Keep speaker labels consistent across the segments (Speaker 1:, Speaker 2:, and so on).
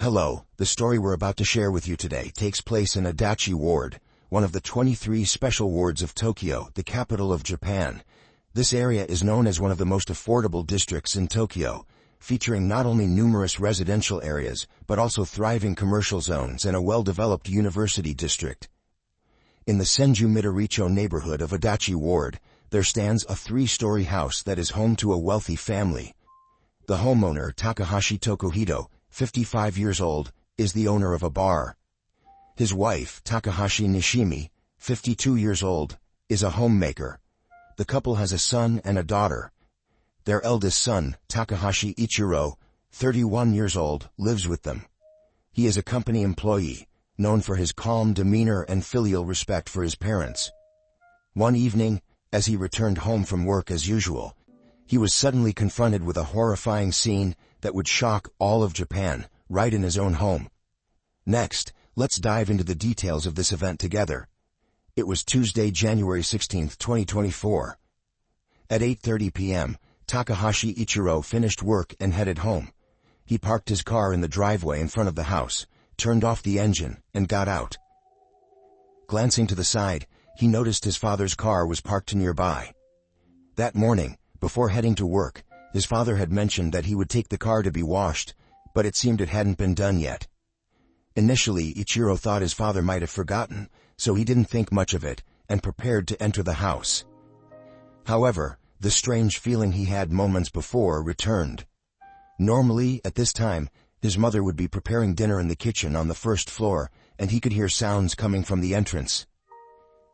Speaker 1: Hello, the story we're about to share with you today takes place in Adachi Ward, one of the 23 special wards of Tokyo, the capital of Japan. This area is known as one of the most affordable districts in Tokyo, featuring not only numerous residential areas, but also thriving commercial zones and a well-developed university district. In the Senju Midoricho neighborhood of Adachi Ward, there stands a 3-story house that is home to a wealthy family. The homeowner, Takahashi Tokuhito, 55 years old, is the owner of a bar. His wife, Takahashi Nishimi, 52 years old, is a homemaker. The couple has a son and a daughter. Their eldest son, Takahashi Ichiro, 31 years old, lives with them. He is a company employee, known for his calm demeanor and filial respect for his parents. One evening, as he returned home from work as usual, he was suddenly confronted with a horrifying scene that would shock all of Japan, right in his own home. Next, let's dive into the details of this event together. It was Tuesday, January 16, 2024. At 8:30 p.m., Takahashi Ichiro finished work and headed home. He parked his car in the driveway in front of the house, turned off the engine, and got out. Glancing to the side, he noticed his father's car was parked nearby. That morning, before heading to work, his father had mentioned that he would take the car to be washed, but it seemed it hadn't been done yet. Initially, Ichiro thought his father might have forgotten, so he didn't think much of it, and prepared to enter the house. However, the strange feeling he had moments before returned. Normally, at this time, his mother would be preparing dinner in the kitchen on the first floor, and he could hear sounds coming from the entrance.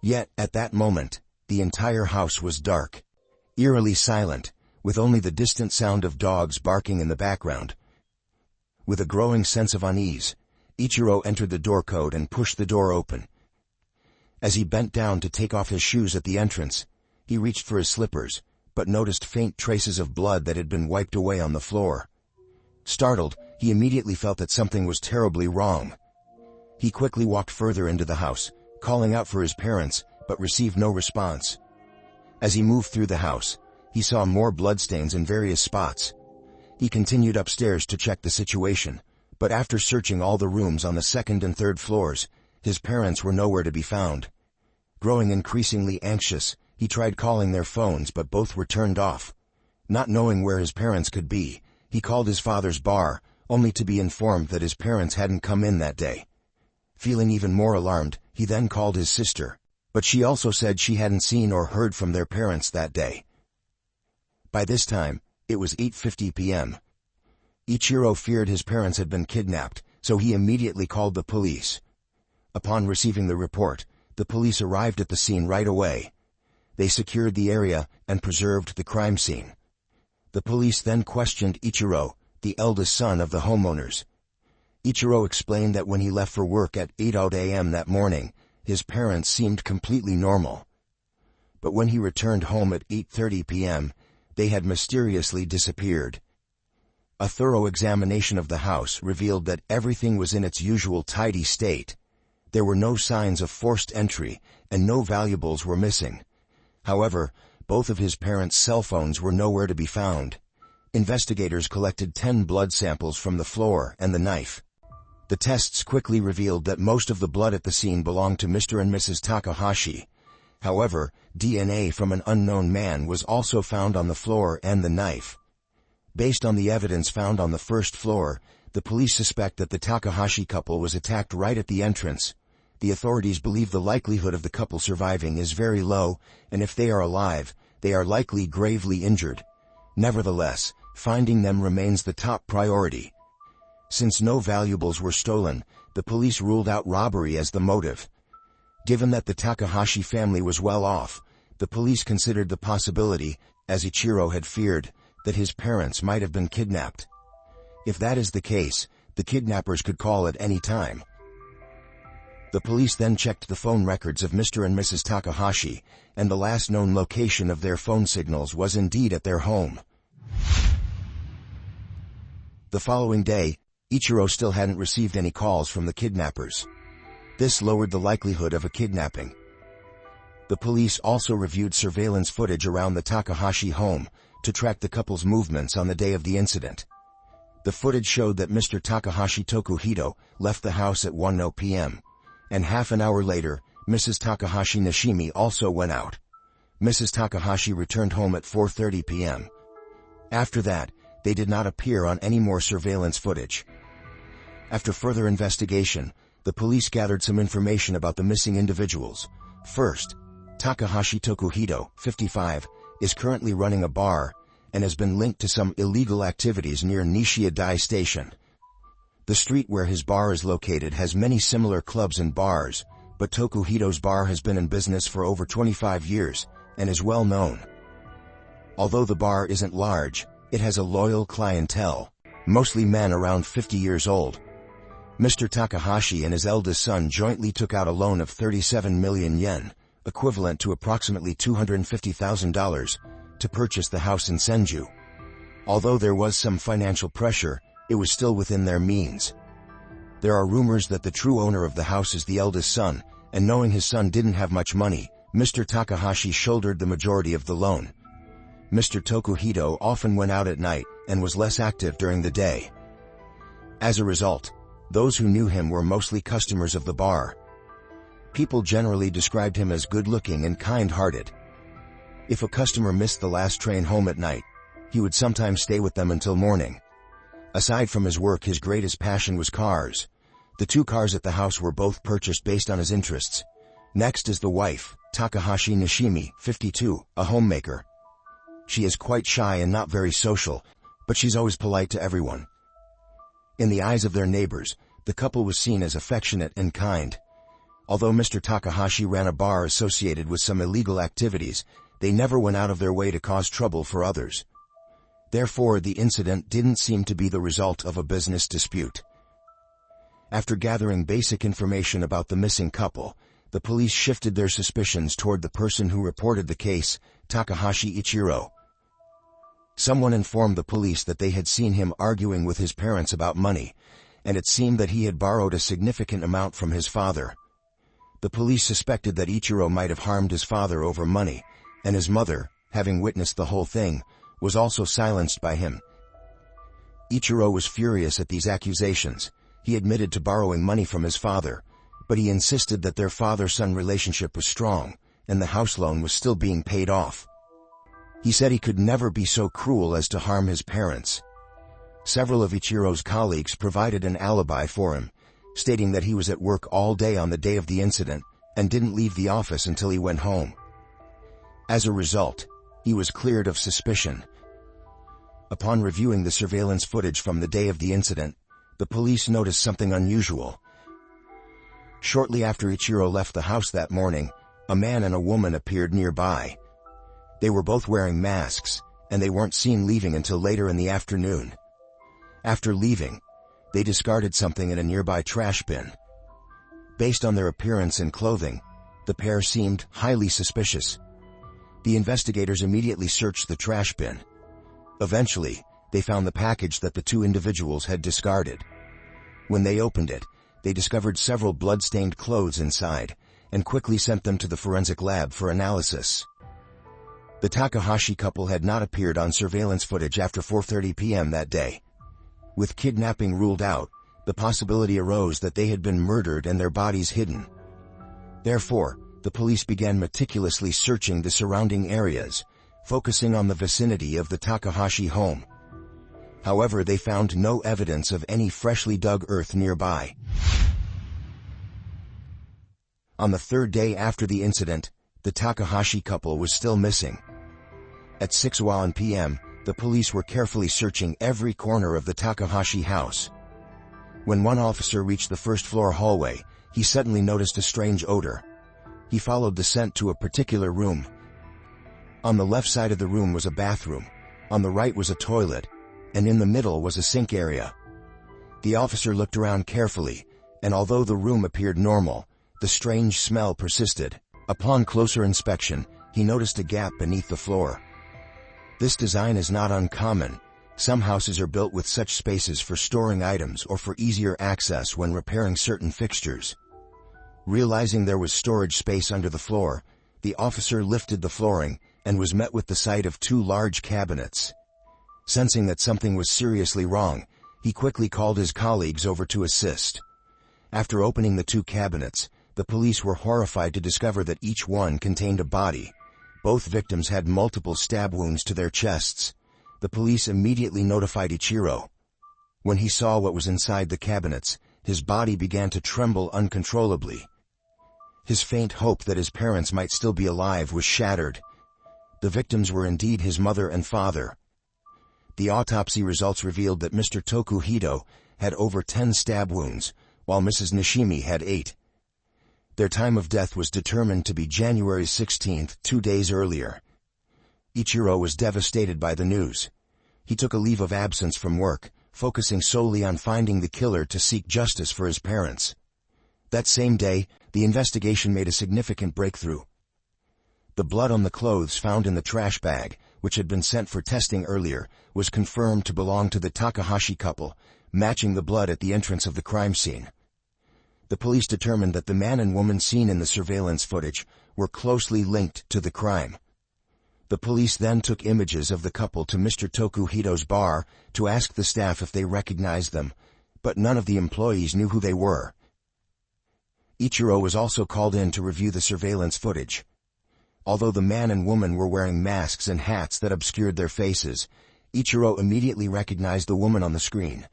Speaker 1: Yet, at that moment, the entire house was dark, eerily silent, with only the distant sound of dogs barking in the background. With a growing sense of unease, Ichiro entered the door code and pushed the door open. As he bent down to take off his shoes at the entrance, he reached for his slippers, but noticed faint traces of blood that had been wiped away on the floor. Startled, he immediately felt that something was terribly wrong. He quickly walked further into the house, calling out for his parents, but received no response. As he moved through the house, he saw more bloodstains in various spots. He continued upstairs to check the situation, but after searching all the rooms on the second and third floors, his parents were nowhere to be found. Growing increasingly anxious, he tried calling their phones, but both were turned off. Not knowing where his parents could be, he called his father's bar, only to be informed that his parents hadn't come in that day. Feeling even more alarmed, he then called his sister, but she also said she hadn't seen or heard from their parents that day. By this time, it was 8:50 p.m. Ichiro feared his parents had been kidnapped, so he immediately called the police. Upon receiving the report, the police arrived at the scene right away. They secured the area and preserved the crime scene. The police then questioned Ichiro, the eldest son of the homeowners. Ichiro explained that when he left for work at 8:00 a.m. that morning, his parents seemed completely normal. But when he returned home at 8:30 p.m., they had mysteriously disappeared. A thorough examination of the house revealed that everything was in its usual tidy state. There were no signs of forced entry, and no valuables were missing. However, both of his parents' cell phones were nowhere to be found. Investigators collected 10 blood samples from the floor and the knife. The tests quickly revealed that most of the blood at the scene belonged to Mr. and Mrs. Takahashi. However, DNA from an unknown man was also found on the floor and the knife. Based on the evidence found on the first floor, the police suspect that the Takahashi couple was attacked right at the entrance. The authorities believe the likelihood of the couple surviving is very low, and if they are alive, they are likely gravely injured. Nevertheless, finding them remains the top priority. Since no valuables were stolen, the police ruled out robbery as the motive. Given that the Takahashi family was well off, the police considered the possibility, as Ichiro had feared, that his parents might have been kidnapped. If that is the case, the kidnappers could call at any time. The police then checked the phone records of Mr. and Mrs. Takahashi, and the last known location of their phone signals was indeed at their home. The following day, Ichiro still hadn't received any calls from the kidnappers. This lowered the likelihood of a kidnapping. The police also reviewed surveillance footage around the Takahashi home to track the couple's movements on the day of the incident. The footage showed that Mr. Takahashi Tokuhito left the house at 1:00 p.m., and half an hour later, Mrs. Takahashi Nishimi also went out. Mrs. Takahashi returned home at 4:30 p.m. After that, they did not appear on any more surveillance footage. After further investigation, the police gathered some information about the missing individuals. First, Takahashi Tokuhito, 55, is currently running a bar and has been linked to some illegal activities near Nishiadai Station. The street where his bar is located has many similar clubs and bars, but Tokuhito's bar has been in business for over 25 years and is well known. Although the bar isn't large, it has a loyal clientele, mostly men around 50 years old. Mr. Takahashi and his eldest son jointly took out a loan of 37 million yen, equivalent to approximately $250,000, to purchase the house in Senju. Although there was some financial pressure, it was still within their means. There are rumors that the true owner of the house is the eldest son, and knowing his son didn't have much money, Mr. Takahashi shouldered the majority of the loan. Mr. Tokuhito often went out at night and was less active during the day. As a result, those who knew him were mostly customers of the bar. People generally described him as good-looking and kind-hearted. If a customer missed the last train home at night, he would sometimes stay with them until morning. Aside from his work, his greatest passion was cars. The 2 cars at the house were both purchased based on his interests. Next is the wife, Takahashi Nishimi, 52, a homemaker. She is quite shy and not very social, but she's always polite to everyone. In the eyes of their neighbors, the couple was seen as affectionate and kind. Although Mr. Takahashi ran a bar associated with some illegal activities, they never went out of their way to cause trouble for others. Therefore, the incident didn't seem to be the result of a business dispute. After gathering basic information about the missing couple, the police shifted their suspicions toward the person who reported the case, Takahashi Ichiro. Someone informed the police that they had seen him arguing with his parents about money, and it seemed that he had borrowed a significant amount from his father. The police suspected that Ichiro might have harmed his father over money, and his mother, having witnessed the whole thing, was also silenced by him. Ichiro was furious at these accusations. He admitted to borrowing money from his father, but he insisted that their father-son relationship was strong, and the house loan was still being paid off. He said he could never be so cruel as to harm his parents. Several of Ichiro's colleagues provided an alibi for him, stating that he was at work all day on the day of the incident and didn't leave the office until he went home. As a result, he was cleared of suspicion. Upon reviewing the surveillance footage from the day of the incident, the police noticed something unusual. Shortly after Ichiro left the house that morning, a man and a woman appeared nearby. They were both wearing masks, and they weren't seen leaving until later in the afternoon. After leaving, they discarded something in a nearby trash bin. Based on their appearance and clothing, the pair seemed highly suspicious. The investigators immediately searched the trash bin. Eventually, they found the package that the 2 individuals had discarded. When they opened it, they discovered several blood-stained clothes inside, and quickly sent them to the forensic lab for analysis. The Takahashi couple had not appeared on surveillance footage after 4:30 p.m. that day. With kidnapping ruled out, the possibility arose that they had been murdered and their bodies hidden. Therefore, the police began meticulously searching the surrounding areas, focusing on the vicinity of the Takahashi home. However, they found no evidence of any freshly dug earth nearby. On the 3rd day after the incident, the Takahashi couple was still missing. At 6:01 p.m., the police were carefully searching every corner of the Takahashi house. When one officer reached the first-floor hallway, he suddenly noticed a strange odor. He followed the scent to a particular room. On the left side of the room was a bathroom, on the right was a toilet, and in the middle was a sink area. The officer looked around carefully, and although the room appeared normal, the strange smell persisted. Upon closer inspection, he noticed a gap beneath the floor. This design is not uncommon. Some houses are built with such spaces for storing items or for easier access when repairing certain fixtures. Realizing there was storage space under the floor, the officer lifted the flooring and was met with the sight of 2 large cabinets. Sensing that something was seriously wrong, He quickly called his colleagues over to assist. After opening the 2 cabinets, the police were horrified to discover that each one contained a body. Both victims had multiple stab wounds to their chests. The police immediately notified Ichiro. When he saw what was inside the cabinets, his body began to tremble uncontrollably. His faint hope that his parents might still be alive was shattered. The victims were indeed his mother and father. The autopsy results revealed that Mr. Tokuhito had over 10 stab wounds, while Mrs. Nishimi had 8. Their time of death was determined to be January 16th, 2 days earlier. Ichiro was devastated by the news. He took a leave of absence from work, focusing solely on finding the killer to seek justice for his parents. That same day, the investigation made a significant breakthrough. The blood on the clothes found in the trash bag, which had been sent for testing earlier, was confirmed to belong to the Takahashi couple, matching the blood at the entrance of the crime scene. The police determined that the man and woman seen in the surveillance footage were closely linked to the crime. The police then took images of the couple to Mr. Tokuhito's bar to ask the staff if they recognized them, but none of the employees knew who they were. Ichiro was also called in to review the surveillance footage. Although the man and woman were wearing masks and hats that obscured their faces, Ichiro immediately recognized the woman on the screen.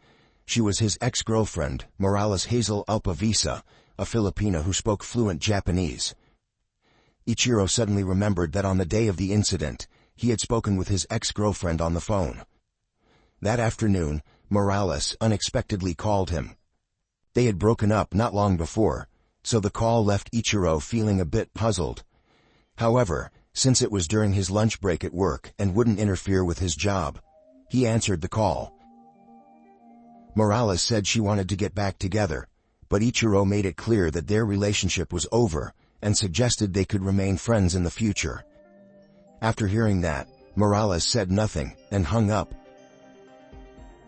Speaker 1: She was his ex-girlfriend, Morales Hazel Alpavisa, a Filipina who spoke fluent Japanese. Ichiro suddenly remembered that on the day of the incident, he had spoken with his ex-girlfriend on the phone. That afternoon, Morales unexpectedly called him. They had broken up not long before, so the call left Ichiro feeling a bit puzzled. However, since it was during his lunch break at work and wouldn't interfere with his job, he answered the call. Morales said she wanted to get back together, but Ichiro made it clear that their relationship was over and suggested they could remain friends in the future. After hearing that, Morales said nothing and hung up.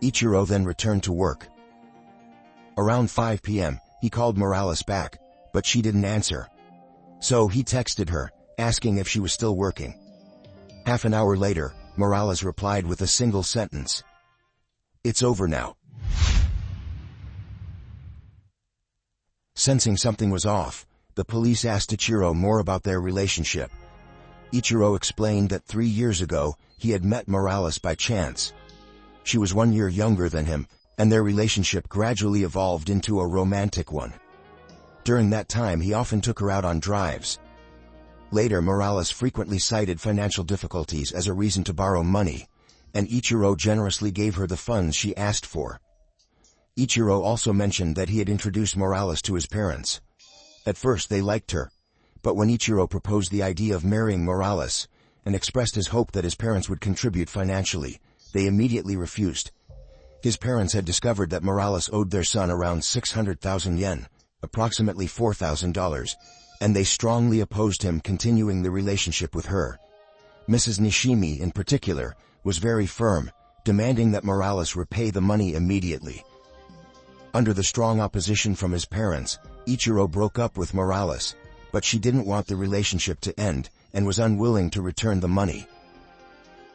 Speaker 1: Ichiro then returned to work. Around 5 p.m., he called Morales back, but she didn't answer. So he texted her, asking if she was still working. Half an hour later, Morales replied with a single sentence. "It's over now." Sensing something was off, the police asked Ichiro more about their relationship. Ichiro explained that 3 years ago, he had met Morales by chance. She was 1 year younger than him, and their relationship gradually evolved into a romantic one. During that time, he often took her out on drives. Later, Morales frequently cited financial difficulties as a reason to borrow money, and Ichiro generously gave her the funds she asked for. Ichiro also mentioned that he had introduced Morales to his parents. At first they liked her, but when Ichiro proposed the idea of marrying Morales and expressed his hope that his parents would contribute financially, they immediately refused. His parents had discovered that Morales owed their son around 600,000 yen, approximately $4,000, and they strongly opposed him continuing the relationship with her. Mrs. Nishimi, in particular, was very firm, demanding that Morales repay the money immediately. Under the strong opposition from his parents, Ichiro broke up with Morales, but she didn't want the relationship to end and was unwilling to return the money.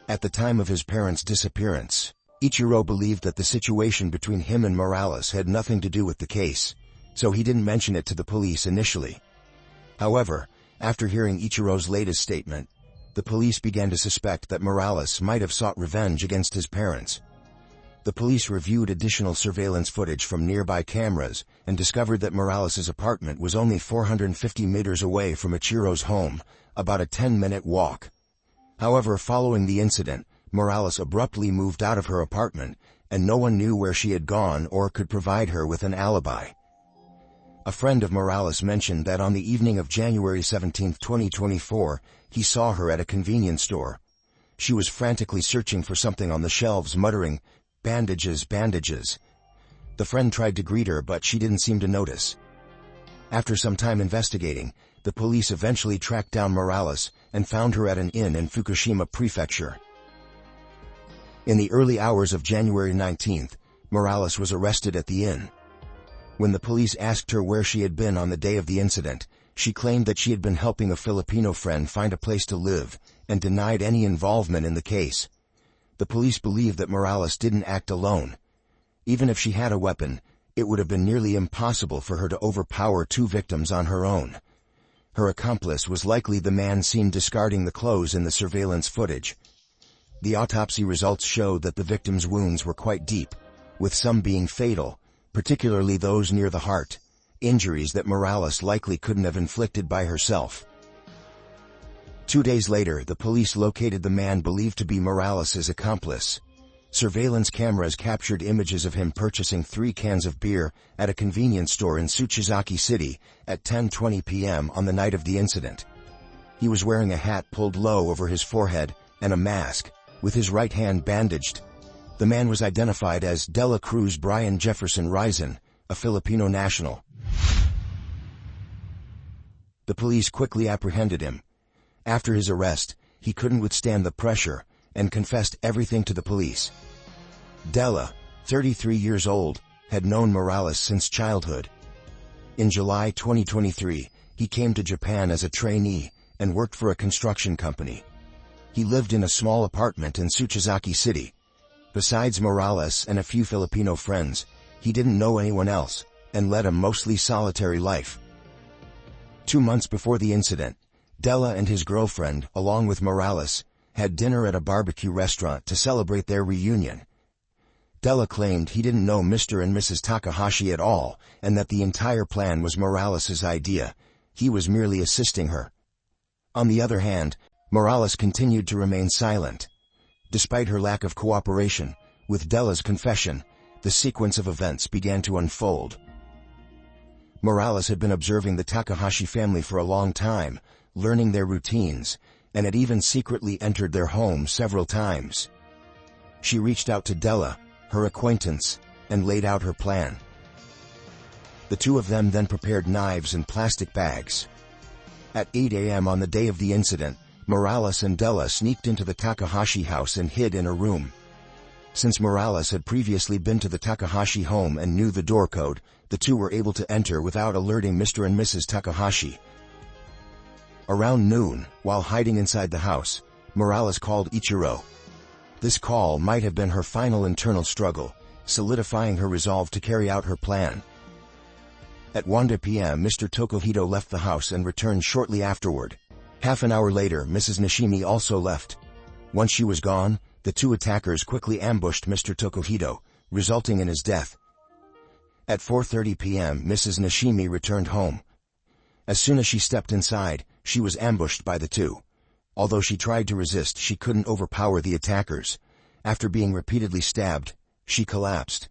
Speaker 1: At the time of his parents' disappearance, Ichiro believed that the situation between him and Morales had nothing to do with the case, so he didn't mention it to the police initially. However, after hearing Ichiro's latest statement, the police began to suspect that Morales might have sought revenge against his parents. The police reviewed additional surveillance footage from nearby cameras and discovered that Morales' apartment was only 450 meters away from Ichiro's home, about a 10-minute walk. However, following the incident, Morales abruptly moved out of her apartment, and no one knew where she had gone or could provide her with an alibi. A friend of Morales mentioned that on the evening of January 17, 2024, he saw her at a convenience store. She was frantically searching for something on the shelves, muttering, "Bandages, bandages." The friend tried to greet her, but she didn't seem to notice. After some time investigating, the police eventually tracked down Morales and found her at an inn in Fukushima Prefecture. In the early hours of January 19th, Morales was arrested at the inn. When the police asked her where she had been on the day of the incident, she claimed that she had been helping a Filipino friend find a place to live and denied any involvement in the case. The police believed that Morales didn't act alone. Even if she had a weapon, it would have been nearly impossible for her to overpower 2 victims on her own. Her accomplice was likely the man seen discarding the clothes in the surveillance footage. The autopsy results showed that the victims' wounds were quite deep, with some being fatal, particularly those near the heart, injuries that Morales likely couldn't have inflicted by herself. 2 days later, the police located the man believed to be Morales' accomplice. Surveillance cameras captured images of him purchasing 3 cans of beer at a convenience store in Tsuchizaki City at 10:20 p.m. on the night of the incident. He was wearing a hat pulled low over his forehead and a mask, with his right hand bandaged. The man was identified as Dela Cruz Brian Jefferson Rizan, a Filipino national. The police quickly apprehended him. After his arrest, he couldn't withstand the pressure and confessed everything to the police. Dela, 33 years old, had known Morales since childhood. In July 2023, he came to Japan as a trainee and worked for a construction company. He lived in a small apartment in Tsuchizaki City. Besides Morales and a few Filipino friends, he didn't know anyone else and led a mostly solitary life. 2 months before the incident, Dela and his girlfriend, along with Morales, had dinner at a barbecue restaurant to celebrate their reunion. Dela claimed he didn't know Mr. and Mrs. Takahashi at all, and that the entire plan was Morales' idea. He was merely assisting her. On the other hand, Morales continued to remain silent. Despite her lack of cooperation, with Dela's confession, the sequence of events began to unfold. Morales had been observing the Takahashi family for a long time, learning their routines, and had even secretly entered their home several times. She reached out to Dela, her acquaintance, and laid out her plan. The 2 of them then prepared knives and plastic bags. At 8 a.m. on the day of the incident, Morales and Dela sneaked into the Takahashi house and hid in a room. Since Morales had previously been to the Takahashi home and knew the door code, the 2 were able to enter without alerting Mr. and Mrs. Takahashi. Around noon, while hiding inside the house, Morales called Ichiro. This call might have been her final internal struggle, solidifying her resolve to carry out her plan. At 1 p.m. Mr. Tokuhito left the house and returned shortly afterward. Half an hour later, Mrs. Nishimi also left. Once she was gone, the 2 attackers quickly ambushed Mr. Tokuhito, resulting in his death. At 4:30 p.m. Mrs. Nishimi returned home. As soon as she stepped inside, she was ambushed by the 2. Although she tried to resist, she couldn't overpower the attackers. After being repeatedly stabbed, she collapsed.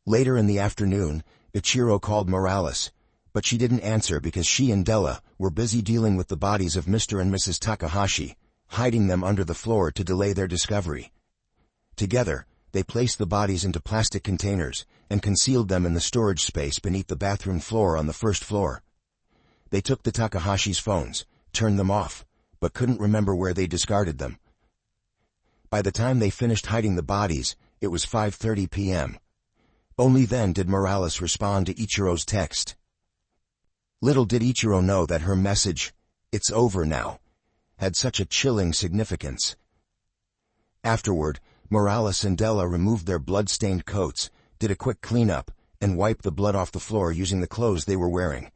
Speaker 1: Later in the afternoon, Ichiro called Morales, but she didn't answer because she and Dela were busy dealing with the bodies of Mr. and Mrs. Takahashi, hiding them under the floor to delay their discovery. Together, they placed the bodies into plastic containers and concealed them in the storage space beneath the bathroom floor on the first floor. They took the Takahashi's phones, turned them off, but couldn't remember where they discarded them. By the time they finished hiding the bodies, it was 5:30 p.m. Only then did Morales respond to Ichiro's text. Little did Ichiro know that her message, "It's over now," had such a chilling significance. Afterward, Morales and Dela removed their blood-stained coats, did a quick cleanup, and wiped the blood off the floor using the clothes they were wearing.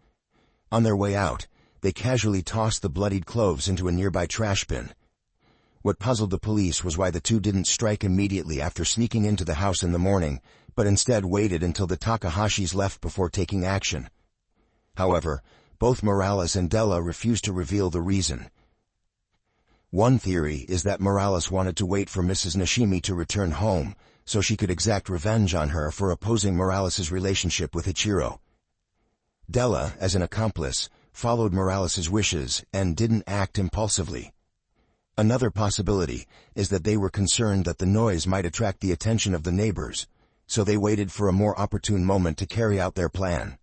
Speaker 1: On their way out, they casually tossed the bloodied clothes into a nearby trash bin. What puzzled the police was why the 2 didn't strike immediately after sneaking into the house in the morning, but instead waited until the Takahashis left before taking action. However, both Morales and Dela refused to reveal the reason. One theory is that Morales wanted to wait for Mrs. Nishimi to return home, so she could exact revenge on her for opposing Morales' relationship with Ichiro. Dela, as an accomplice, followed Morales' wishes and didn't act impulsively. Another possibility is that they were concerned that the noise might attract the attention of the neighbors, so they waited for a more opportune moment to carry out their plan.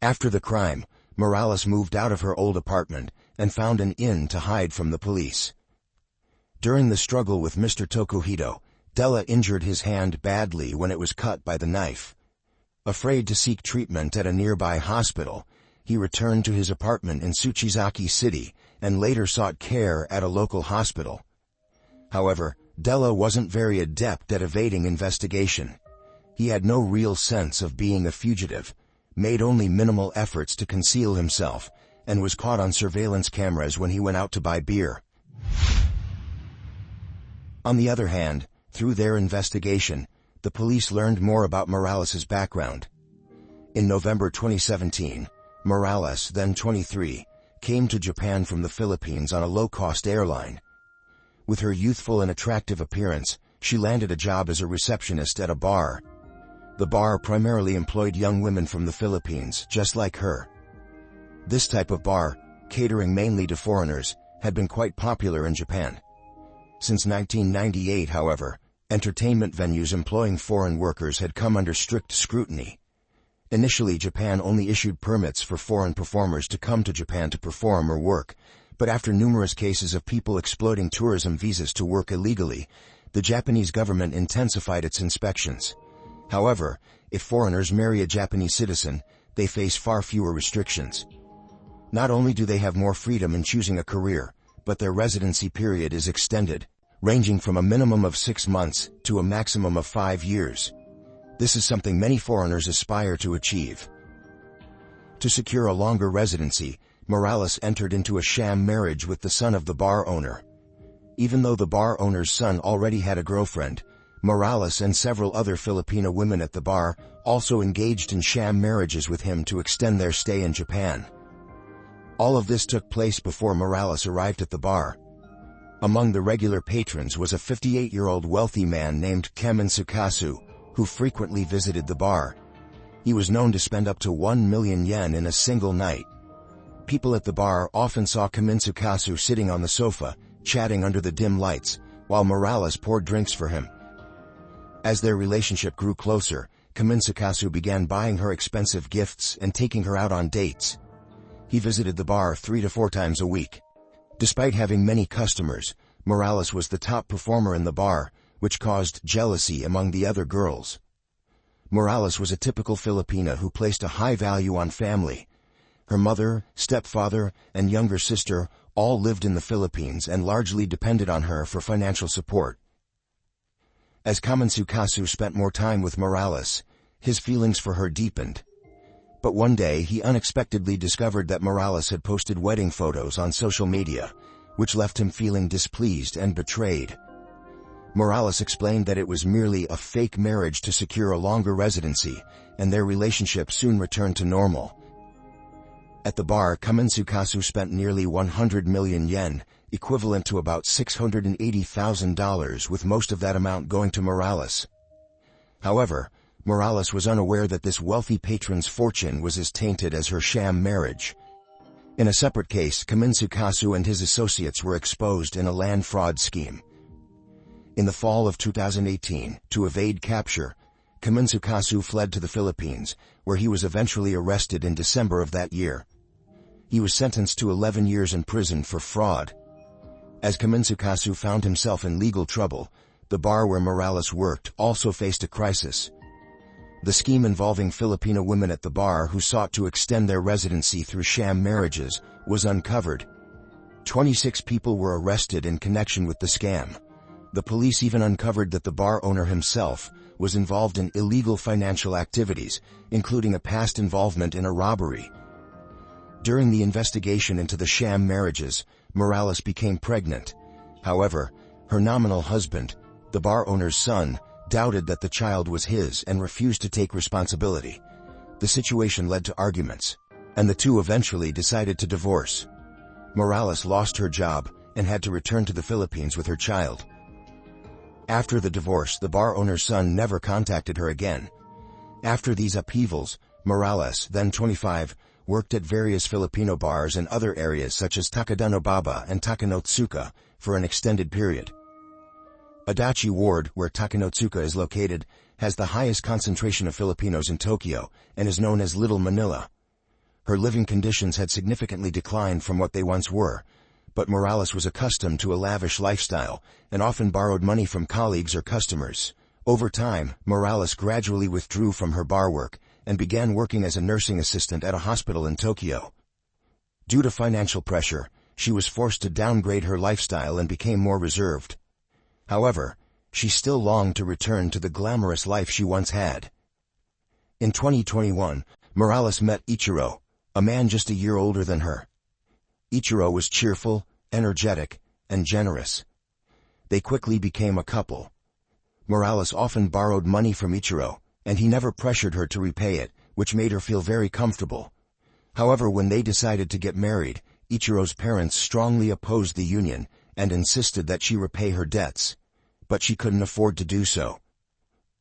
Speaker 1: After the crime, Morales moved out of her old apartment and found an inn to hide from the police. During the struggle with Mr. Tokuhito, Dela injured his hand badly when it was cut by the knife. Afraid to seek treatment at a nearby hospital, he returned to his apartment in Tsuchizaki City and later sought care at a local hospital. However, Dela wasn't very adept at evading investigation. He had no real sense of being a fugitive, made only minimal efforts to conceal himself, and was caught on surveillance cameras when he went out to buy beer. On the other hand, through their investigation, the police learned more about Morales' background. In November 2017, Morales, then 23, came to Japan from the Philippines on a low-cost airline. With her youthful and attractive appearance, she landed a job as a receptionist at a bar. The bar primarily employed young women from the Philippines, just like her. This type of bar, catering mainly to foreigners, had been quite popular in Japan. Since 1998, however, entertainment venues employing foreign workers had come under strict scrutiny. Initially, Japan only issued permits for foreign performers to come to Japan to perform or work, but after numerous cases of people exploiting tourism visas to work illegally, the Japanese government intensified its inspections. However, if foreigners marry a Japanese citizen, they face far fewer restrictions. Not only do they have more freedom in choosing a career, but their residency period is extended, ranging from a minimum of 6 months to a maximum of 5 years. This is something many foreigners aspire to achieve. To secure a longer residency, Morales entered into a sham marriage with the son of the bar owner. Even though the bar owner's son already had a girlfriend, Morales and several other Filipino women at the bar also engaged in sham marriages with him to extend their stay in Japan. All of this took place before Morales arrived at the bar. Among the regular patrons was a 58-year-old wealthy man named Kaminsukasu, who frequently visited the bar. He was known to spend up to 1 million yen in a single night. People at the bar often saw Kaminsukasu sitting on the sofa, chatting under the dim lights, while Morales poured drinks for him. As their relationship grew closer, Kaminsukasu began buying her expensive gifts and taking her out on dates. He visited the bar 3 to 4 times a week. Despite having many customers, Morales was the top performer in the bar, which caused jealousy among the other girls. Morales was a typical Filipina who placed a high value on family. Her mother, stepfather, and younger sister all lived in the Philippines and largely depended on her for financial support. As Kaminsukasu spent more time with Morales, his feelings for her deepened. But one day he unexpectedly discovered that Morales had posted wedding photos on social media, which left him feeling displeased and betrayed. Morales explained that it was merely a fake marriage to secure a longer residency, and their relationship soon returned to normal. At the bar, Kaminsukasu spent nearly 100 million yen, equivalent to about $680,000, with most of that amount going to Morales. However, Morales was unaware that this wealthy patron's fortune was as tainted as her sham marriage. In a separate case, Kaminsukasu and his associates were exposed in a land fraud scheme. In the fall of 2018, to evade capture, Kaminsukasu fled to the Philippines, where he was eventually arrested in December of that year. He was sentenced to 11 years in prison for fraud. As Kaminsukasu found himself in legal trouble, the bar where Morales worked also faced a crisis. The scheme involving Filipino women at the bar who sought to extend their residency through sham marriages was uncovered. 26 people were arrested in connection with the scam. The police even uncovered that the bar owner himself was involved in illegal financial activities, including a past involvement in a robbery. During the investigation into the sham marriages, Morales became pregnant. However, her nominal husband, the bar owner's son, doubted that the child was his and refused to take responsibility. The situation led to arguments, and the two eventually decided to divorce. Morales lost her job and had to return to the Philippines with her child. After the divorce, the bar owner's son never contacted her again. After these upheavals, Morales, then 25, worked at various Filipino bars in other areas such as Takadanobaba and Takanotsuka for an extended period. Adachi Ward, where Takanotsuka is located, has the highest concentration of Filipinos in Tokyo and is known as Little Manila. Her living conditions had significantly declined from what they once were, but Morales was accustomed to a lavish lifestyle and often borrowed money from colleagues or customers. Over time, Morales gradually withdrew from her bar work and began working as a nursing assistant at a hospital in Tokyo. Due to financial pressure, she was forced to downgrade her lifestyle and became more reserved. However, she still longed to return to the glamorous life she once had. In 2021, Morales met Ichiro, a man just a year older than her. Ichiro was cheerful, energetic, and generous. They quickly became a couple. Morales often borrowed money from Ichiro, and he never pressured her to repay it, which made her feel very comfortable. However, when they decided to get married, Ichiro's parents strongly opposed the union and insisted that she repay her debts. But she couldn't afford to do so.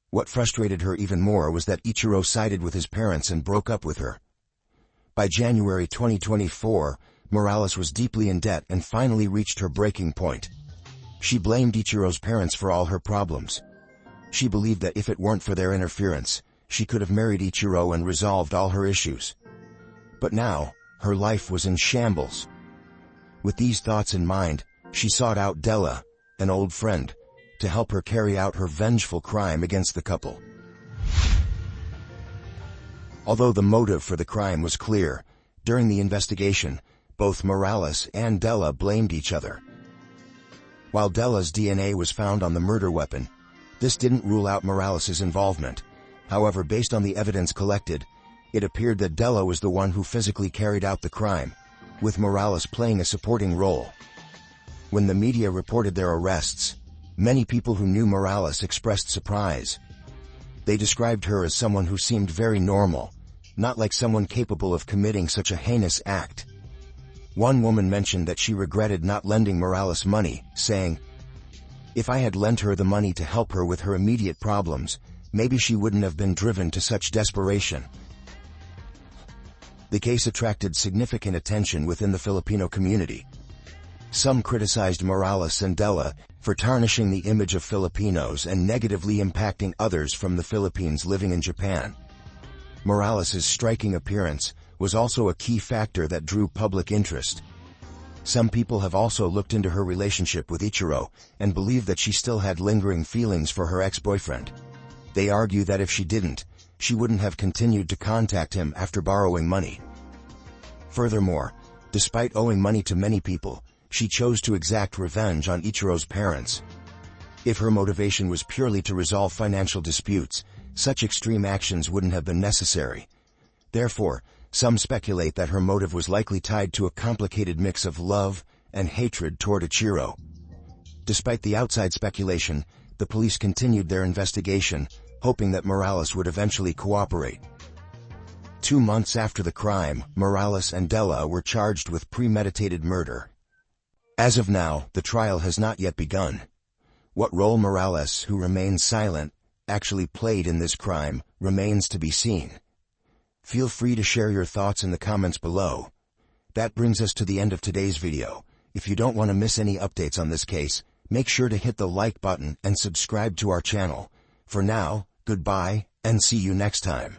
Speaker 1: What frustrated her even more was that Ichiro sided with his parents and broke up with her. By January 2024, Morales was deeply in debt and finally reached her breaking point. She blamed Ichiro's parents for all her problems. She believed that if it weren't for their interference, she could have married Ichiro and resolved all her issues. But now, her life was in shambles. With these thoughts in mind, she sought out Della, an old friend, to help her carry out her vengeful crime against the couple. Although the motive for the crime was clear, during the investigation, both Morales and Della blamed each other. While Della's DNA was found on the murder weapon, this didn't rule out Morales's involvement. However, based on the evidence collected, it appeared that Della was the one who physically carried out the crime, with Morales playing a supporting role. When the media reported their arrests, many people who knew Morales expressed surprise. They described her as someone who seemed very normal, not like someone capable of committing such a heinous act. One woman mentioned that she regretted not lending Morales money, saying, "If I had lent her the money to help her with her immediate problems, maybe she wouldn't have been driven to such desperation." The case attracted significant attention within the Filipino community. Some criticized Morales and Della for tarnishing the image of Filipinos and negatively impacting others from the Philippines living in Japan. Morales's striking appearance was also a key factor that drew public interest. Some people have also looked into her relationship with Ichiro and believe that she still had lingering feelings for her ex-boyfriend. They argue that if she didn't, she wouldn't have continued to contact him after borrowing money. Furthermore, despite owing money to many people, she chose to exact revenge on Ichiro's parents. If her motivation was purely to resolve financial disputes, such extreme actions wouldn't have been necessary. Therefore, some speculate that her motive was likely tied to a complicated mix of love and hatred toward Ichiro. Despite the outside speculation, the police continued their investigation, hoping that Morales would eventually cooperate. 2 months after the crime, Morales and Della were charged with premeditated murder. As of now, the trial has not yet begun. What role Morales, who remains silent, actually played in this crime remains to be seen. Feel free to share your thoughts in the comments below. That brings us to the end of today's video. If you don't want to miss any updates on this case, make sure to hit the like button and subscribe to our channel. For now, goodbye, and see you next time.